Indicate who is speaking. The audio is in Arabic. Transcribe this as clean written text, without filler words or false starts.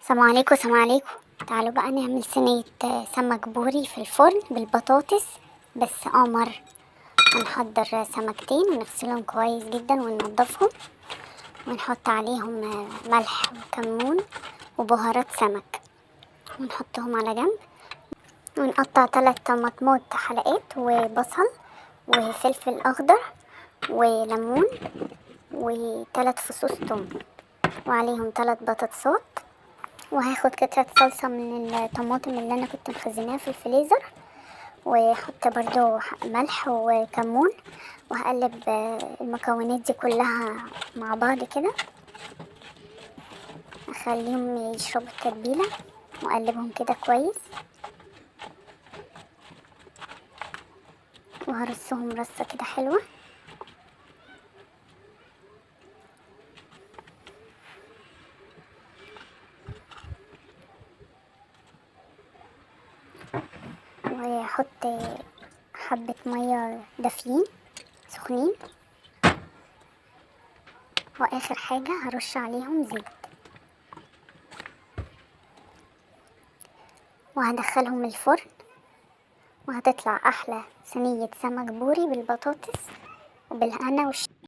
Speaker 1: السلام عليكم. السلام عليكم. تعالوا بقى نعمل صينية سمك بوري في الفرن بالبطاطس بس قمر. هنحضر سمكتين ونغسلهم كويس جدا وننضفهم ونحط عليهم ملح وكمون وبهارات سمك ونحطهم على جنب، ونقطع 3 طماطمات حلقات وبصل وفلفل اخضر وليمون و3 فصوص توم وعليهم 3 بطاطسات. وهاخد قطعة صلصة من الطماطم اللي انا كنت مخزناها في الفريزر، واحط برضو ملح وكمون، وهقلب المكونات دي كلها مع بعض كده، اخليهم يشربوا التتبيلة واقلبهم كده كويس، وهرصهم رصة كده حلوة. وهحط حبة مية دافيين سخنين، واخر حاجة هرش عليهم زيت، وهدخلهم الفرن، وهتطلع احلى صينية سمك بوري بالبطاطس وبالهنا